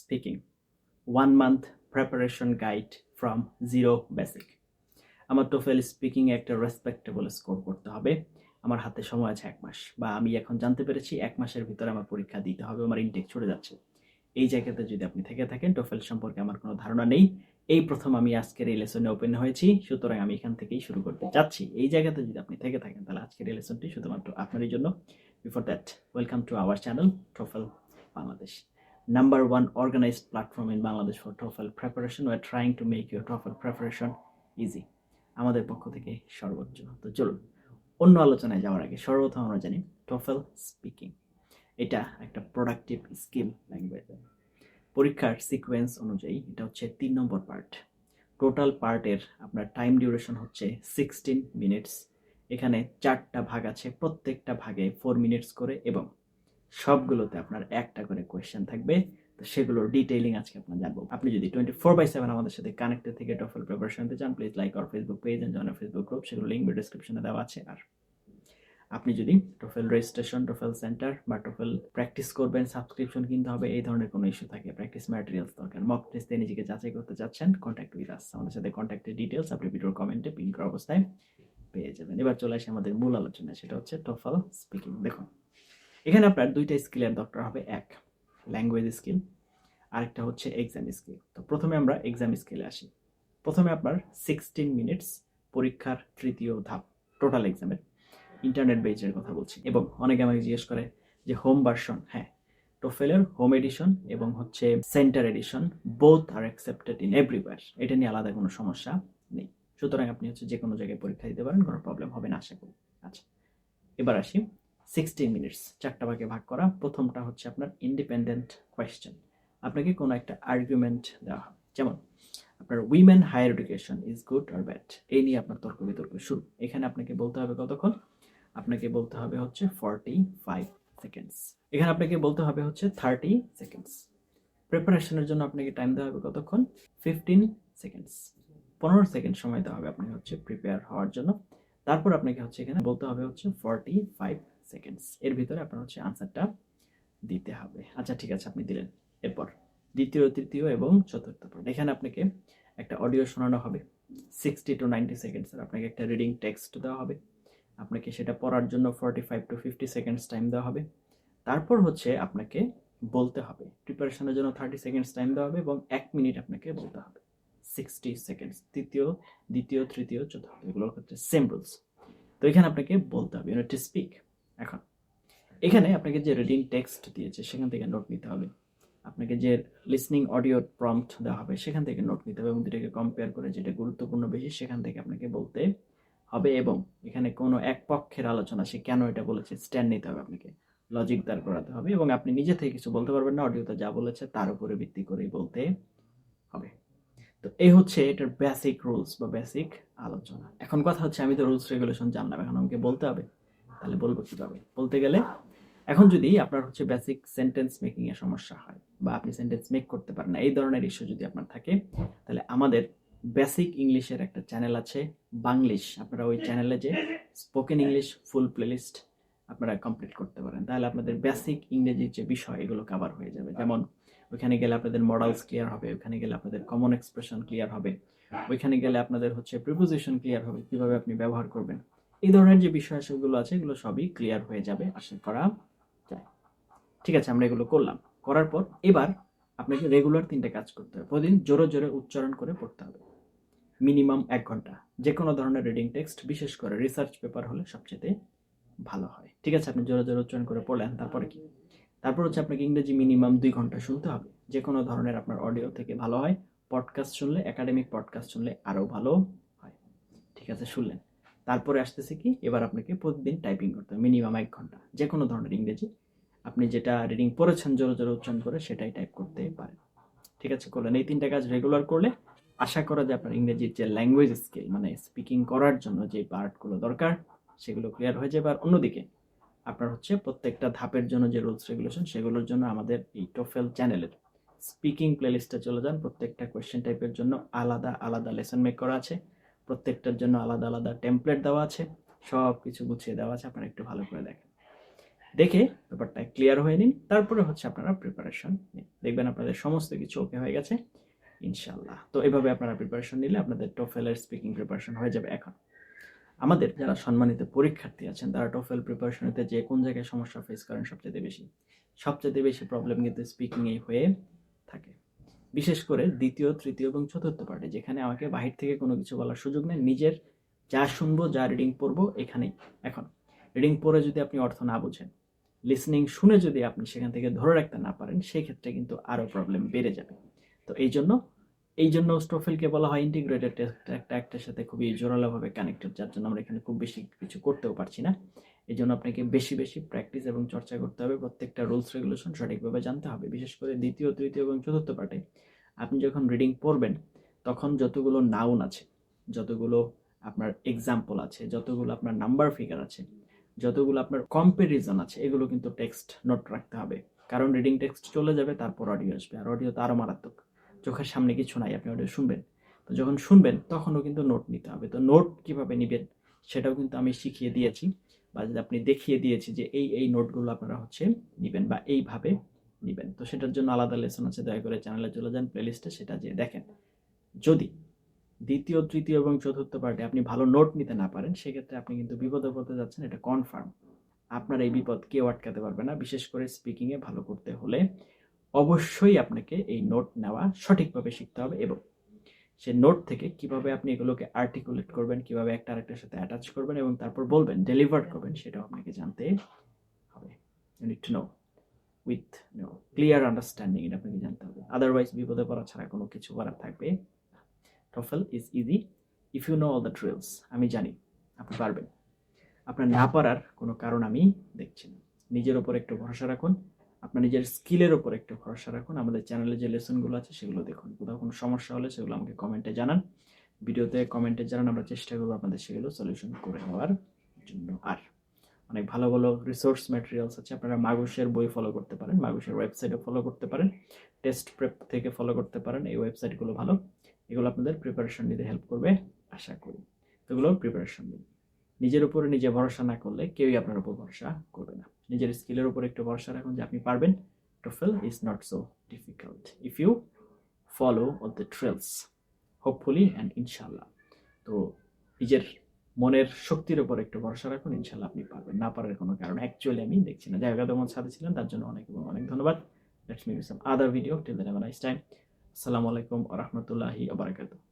Speaking 1 month preparation guide from zero basic. আমার TOEFL speaking এ একটা respectable score করতে হবে। আমার হাতে সময় আছে 1 মাস, বা আমি এখন জানতে পেরেছি 1 মাসের ভিতরে আমার পরীক্ষা দিতে হবে, আমার ইনটেক ছুটে যাচ্ছে। এই জায়গাতে যদি আপনি থেকে থাকেন, টোফেল সম্পর্কে আমার কোনো ধারণা নেই, এই প্রথম আমি আজকের এই লেসনে ওপেন হয়েছি, সুতরাং আমি এখান থেকেই শুরু করতে চাচ্ছি। এই জায়গাতে যদি আপনি থেকে থাকেন, তাহলে আজকের এই লেসনটি শুধুমাত্র আপনারই জন্য। Before that, welcome to our channel TOEFL Bangladesh, number one organized platform in Bangladesh for TOEFL preparation. We're trying to make your TOEFL preparation easy. আমাদের পক্ষ থেকে সর্বোচ্চ। তো চলুন অন্য আলোচনায় যাওয়ার আগে সর্বপ্রথম আমরা জানি TOEFL স্পিকিং এটা একটা প্রোডাক্টিভ স্কিল ল্যাঙ্গুয়েজ। পরীক্ষার সিকোয়েন্স অনুযায়ী এটা হচ্ছে 3 নম্বর পার্ট। টোটাল পার্টের আপনার টাইম ডিউরেশন হচ্ছে 16 মিনিটস। এখানে 4টা ভাগ আছে, প্রত্যেকটা ভাগে 4 মিনিটস করে, এবং সবগুলোতে আপনার একটা করে কোয়েশ্চেন থাকবে। তো সেগুলোর ডিটেইলিং আজকে আপনার জানবো। আপনি যদি 24/7 আমাদের সাথে কানেক্টেড থেকে টোফেল প্রিপারেশন নিতে চান, please like our Facebook page and join our Facebook group, সেগুলো লিংক ডেসক্রিপশনে দেওয়া আছে। আর আপনি যদি টোফেল রেজিস্ট্রেশন, টোফেল সেন্টার বা টোফেল প্র্যাকটিস করবেন, সাবস্ক্রিপশন কিনতে হবে, এই ধরনের কোনো ইস্যু থাকে, প্র্যাকটিস ম্যাটেরিয়ালস দরকার, মক টেস্টে নিজেকে যাচাই করতে চাচ্ছেন, কন্ট্যাক্ট উইথ আস। আমাদের সাথে কন্ট্যাক্টের ডিটেইলস আপনি ভিডিওর কমেন্টে পিন করা অবস্থায় পেয়ে যাবেন। এবার চলে আসি আমাদের মূল আলোচনা, সেটা হচ্ছে টোফেল স্পিকিং। দেখুন, এখানে আপনার দুইটা স্কিলের দরকার হবে, এক ল্যাঙ্গুয়েজ স্কিল, আরেকটা হচ্ছে এক্সাম স্কিল। তো প্রথমে আমরা এক্সাম স্কিলে আসি। প্রথমে আপনার 16 মিনিটস পরীক্ষার তৃতীয় ধাপ টোটাল এক্সামের, ইন্টারনেট বেজের কথা বলছি। এবং অনেকে আমাকে জিজ্ঞেস করে যে হোম ভার্সন, হ্যাঁ, টোফেলের হোম এডিশন এবং হচ্ছে centre edition both are accepted in everywhere. এটা নিয়ে আলাদা কোনো সমস্যা নেই, সুতরাং আপনি হচ্ছে যে কোনো জায়গায় পরীক্ষা দিতে পারেন, কোনো প্রবলেম হবে না আশা করি। আচ্ছা, এবার আসি 16 মিনিটস 4টা ভাগে ভাগ করা। প্রথমটা হচ্ছে আপনার ইন্ডিপেন্ডেন্ট কোয়েশ্চেন। আপনাকে কোনো একটা আর্গুমেন্ট দেওয়া হবে, যেমন আপনার women higher education is good or bad, এই নিয়ে আপনার তর্ক বিতর্ক শুরু। এখানে আপনাকে বলতে হবে কতক্ষণ? আপনাকে বলতে হবে হচ্ছে 45 সেকেন্ডস। এখানে আপনাকে বলতে হবে হচ্ছে 30 সেকেন্ডস। প্রিপারেশনের জন্য আপনাকে টাইম দেওয়া হবে কতক্ষণ? 15 সেকেন্ডস। 15 সেকেন্ড সময় দেওয়া হবে আপনাকে হচ্ছে প্রিপেয়ার হওয়ার জন্য। তারপর আপনাকে হচ্ছে এখানে বলতে হবে হচ্ছে 45 সেকেন্ডস। এর ভিতরে আপনার হচ্ছে আনসারটা দিতে হবে। আচ্ছা ঠিক আছে, আপনি দিলেন। এরপর দ্বিতীয়, তৃতীয় এবং চতুর্থ পার্ট, এখানে আপনাকে একটা অডিও শোনানো হবে 60 to 90 সেকেন্ডসের। আপনাকে একটা রিডিং টেক্সট দেওয়া হবে, আপনাকে সেটা পড়ার জন্য 45 to 50 সেকেন্ডস টাইম দেওয়া হবে। তারপর হচ্ছে আপনাকে বলতে হবে, প্রিপারেশনের জন্য 30 সেকেন্ডস টাইম দেওয়া হবে এবং 1 মিনিট আপনাকে বলতে হবে। 60 সেকেন্ডস, দ্বিতীয়, তৃতীয়, চতুর্থ, এগুলোর ক্ষেত্রে সেম রুলস। তো এখানে আপনাকে বলতে হবে, ইউনিট টু স্পিক। এখন এখানে আপনাকে যে রিডিং টেক্সট দিয়েছে সেখান থেকে নোট নিতে হবে, আপনাকে যে লিসনিং অডিও প্রম্পট দেওয়া হবে সেখান থেকে নোট নিতে হবে, এবং দুটোকে কম্পেয়ার করে যেটা গুরুত্বপূর্ণ বেশি সেখান থেকে আপনাকে বলতে হবে। এবং এখানে কোনো এক পক্ষের আলোচনা, সে কেন এটা বলেছে, স্ট্যান্ড নিতে হবে, আপনাকে লজিক দাঁড় করাতে হবে, এবং আপনি নিজে থেকে কিছু বলতে পারবেন না, অডিওতে যা বলেছে তার উপরে ভিত্তি করেই বলতে হবে। তো এই হচ্ছে এটার বেসিক রুলস বা বেসিক আলোচনা। এখন কথা হচ্ছে, আমি তো রুলস রেগুলেশন জানলাম, এখন আমাকে বলতে হবে, তাহলে বলবো কিভাবে? বলতে গেলে এখন যদি আপনার হচ্ছে বেসিক সেন্টেন্স মেকিং এর সমস্যা হয়, বা আপনি সেন্টেন্স মেক করতে পারেন না, এই ধরনের ইস্যু যদি আপনার থাকে, তাহলে আমাদের বেসিক ইংলিশের একটা চ্যানেল আছে বাংলিশ। আপনারা ওই চ্যানেলে যে স্পোকেন ইংলিশ ফুল প্লেলিস্ট আপনারা কমপ্লিট করতে পারেন, তাহলে আপনাদের বেসিক ইংরেজির যে বিষয় এগুলো কভার হয়ে যাবে। যেমন ওইখানে গেলে আপনাদের মডেলস ক্লিয়ার হবে, ওইখানে গেলে আপনাদের কমন এক্সপ্রেশন ক্লিয়ার হবে, ওইখানে গেলে আপনাদের হচ্ছে প্রিপোজিশন ক্লিয়ার হবে, কিভাবে আপনি ব্যবহার করবেন, এই ধরনের যে বিষয় সেগুলো আছে এগুলো সবই ক্লিয়ার হয়ে যাবে আশা করা যায়। ঠিক আছে, আমরা এগুলো করলাম। করার পর এবার আপনাকে রেগুলার 3টে কাজ করতে হবে। প্রতিদিন জোরে জোরে উচ্চারণ করে পড়তে হবে, মিনিমাম 1 ঘন্টা। যে কোনো ধরনের রিডিং টেক্সট, বিশেষ করে রিসার্চ পেপার হলে সবচেয়ে ভালো হয়। ঠিক আছে, আপনি জোরে জোরে উচ্চারণ করে পড়লেন, তারপরে কি? তারপর হচ্ছে আপনাকে ইংরেজি মিনিমাম 2 ঘন্টা শুনতে হবে। যে কোনো ধরনের আপনার অডিও থেকে ভালো হয়, পডকাস্ট শুনলে, একাডেমিক পডকাস্ট শুনলে আরও ভালো হয়। ঠিক আছে, শুনলেন। তারপরে আসতেছে কি, এবার আপনাকে প্রতিদিন টাইপিং করতে হবে মিনিমাম 1 ঘন্টা। যে কোনো ধরনের ইংরেজি আপনি যেটা রিডিং পড়েছেন জোরে জোরে উচ্চারণ করে সেটাই টাইপ করতে পারেন। ঠিক আছে, করলেন। এই 3টে কাজ রেগুলার করলে আশা করা যায় আপনার ইংরেজির যে ল্যাঙ্গুয়েজ স্কিল, মানে স্পিকিং করার জন্য যে পার্টগুলো দরকার সেগুলো ক্লিয়ার হয়ে যাবে। আর অন্যদিকে আপনার হচ্ছে প্রত্যেকটা ধাপের জন্য যে রুলস রেগুলেশন, সেগুলোর জন্য আমাদের এই টোফেল চ্যানেলের স্পিকিং প্লেলিস্টে চলে যান। প্রত্যেকটা কোয়েশ্চেন টাইপের জন্য আলাদা আলাদা লেসন মেক করা আছে, প্রত্যেকটার জন্য আলাদা আলাদা টেমপ্লেট দেওয়া আছে, সব কিছু গুছিয়ে দেওয়া আছে, আপনারা একটু ভালো করে দেখেন। দেখে ব্যাপারটা ক্লিয়ার হয়ে নিন, তারপরে হচ্ছে আপনারা প্রিপারেশন নিন, দেখবেন আপনাদের সমস্ত কিছু ওকে হয়ে গেছে ইনশাল্লাহ। তো এভাবে আপনারা প্রিপারেশন নিলে আপনাদের টোফেলের স্পিকিং প্রিপারেশন হয়ে যাবে। এখন আমাদের যারা সম্মানিত পরীক্ষার্থী আছেন তারা টোফেল প্রিপারেশনেতে যে কোন জায়গায় সমস্যা ফেস করেন সবচেয়ে বেশি প্রবলেম কিন্তু স্পিকিংয়েই হয়ে থাকে, বিশেষ করে দ্বিতীয়, তৃতীয় এবং চতুর্থ পার্টে, যেখানে আমাকে বাহির থেকে কোনো কিছু বলার সুযোগ নেই, নিজের যা শুনবো যা রিডিং পড়বো এখানেই। এখন রিডিং পড়ে যদি আপনি অর্থ না বুঝেন, লিসনিং শুনে যদি আপনি সেখান থেকে ধরে রাখতে না পারেন, সেই ক্ষেত্রে কিন্তু আরও প্রবলেম বেড়ে যাবে। তো এই জন্য টোফেলকে বলা হয় ইন্টিগ্রেটেড টেস্ট, একটার সাথে খুবই জোরালোভাবে কানেক্টেড, যার জন্য আমরা এখানে খুব বেশি কিছু করতেও পারছি না। এই জন্য আপনাকে বেশি বেশি প্র্যাকটিস এবং চর্চা করতে হবে, প্রত্যেকটা রুলস রেগুলেশন সঠিকভাবে জানতে হবে। বিশেষ করে দ্বিতীয়, তৃতীয় এবং চতুর্থ পার্টে আপনি যখন রিডিং পড়বেন তখন যতগুলো নাউন আছে, যতগুলো আপনার এক্সাম্পল আছে, যতগুলো আপনার নাম্বার ফিগার আছে, যতগুলো আপনার কম্প্যারিজন আছে, এগুলো কিন্তু টেক্সট নোট রাখতে হবে। কারণ রিডিং টেক্সট চলে যাবে, তারপর অডিও আসবে, আর অডিও তো আরও মারাত্মক। চোখের সামনে কিছু নাই, আপনি অডিও শুনবেন, তো যখন শুনবেন তখনও কিন্তু নোট নিতে হবে। তো নোট কিভাবে নেবেন সেটাও কিন্তু আমি শিখিয়ে দিয়েছি, বা আপনি দেখিয়ে দিয়েছি যে এই নোটগুলো আপনারা হচ্ছে নেবেন বা এইভাবে নেবেন। তো সেটার জন্য আলাদা লেসন আছে, দয়া করে চ্যানেলে চলে যান, প্লেলিস্টে সেটা যে দেখেন। যদি দ্বিতীয়, তৃতীয় এবং চতুর্থ পার্টে আপনি ভালো নোট নিতে না পারেন, সেক্ষেত্রে আপনি কিন্তু বিপদে পড়তে যাচ্ছেন, এটা কনফার্ম। আপনার এই বিপদ কেউ আটকাতে পারবে না। বিশেষ করে স্পিকিংয়ে ভালো করতে হলে অবশ্যই আপনাকে এই নোট নেওয়া সঠিকভাবে শিখতে হবে, এবং সে নোট থেকে কিভাবে আপনি এগুলোকে আর্টিকুলেট করবেন, কিভাবে একটা আরেকটার সাথে অ্যাটাচ করবেন এবং তারপর বলবেন, ডেলিভার করবেন, সেটাও আপনাকে জানতে হবে। You need to know with clear understanding, এটা আপনাকে জানতে হবে। আদারওয়াইজ বিপদে পড়া ছাড়া কোনো কিছু করার থাকবে। TOEFL is easy if you know all the drills. আমি জানি আপনি পারবেন, আপনার না পারার কোনো কারণ আমি দেখছি না। নিজের ওপর একটু ভরসা রাখুন, আপনার নিজের স্কিলের ওপর একটু ভরসা রাখুন। আমাদের চ্যানেলে যে লেসনগুলো আছে সেগুলো দেখুন, কোথাও কোনো সমস্যা হলে সেগুলো আমাকে কমেন্টে জানান, ভিডিওতে কমেন্টে জানান, আমরা চেষ্টা করবো আপনাদের সেগুলো সলিউশন করে নেওয়ার জন্য। আর অনেক ভালো ভালো রিসোর্স ম্যাটেরিয়ালস আছে, আপনারা মাগুসের বই ফলো করতে পারেন, মাগুসের ওয়েবসাইটও ফলো করতে পারেন, টেস্ট প্রেপ থেকে ফলো করতে পারেন, এই ওয়েবসাইটগুলো ভালো, এগুলো আপনাদের প্রিপারেশন নিতে হেল্প করবে আশা করি। এগুলো প্রিপারেশন নিন। নিজের উপরে নিজে ভরসা না করলে কেউই আপনার উপর ভরসা করবে না। নিজের স্কিলের উপর একটু ভরসা রাখুন যে আপনি পারবেন। TOEFL is not so difficult if you follow all the drills, hopefully and inshallah. তো নিজের মনের শক্তির উপর একটু ভরসা রাখুন, ইনশাল্লাহ আপনি পারবেন, না পারার কোনো কারণ অ্যাকচুয়ালি আমি দেখছি না। জায়গা তোমার সাথে ছিলেন তার জন্য অনেক অনেক ধন্যবাদ। Let's make some other video, till then have a nice time. আসসালামু আলাইকুম ওয়া রাহমাতুল্লাহি ওয়া বারাকাতুহু।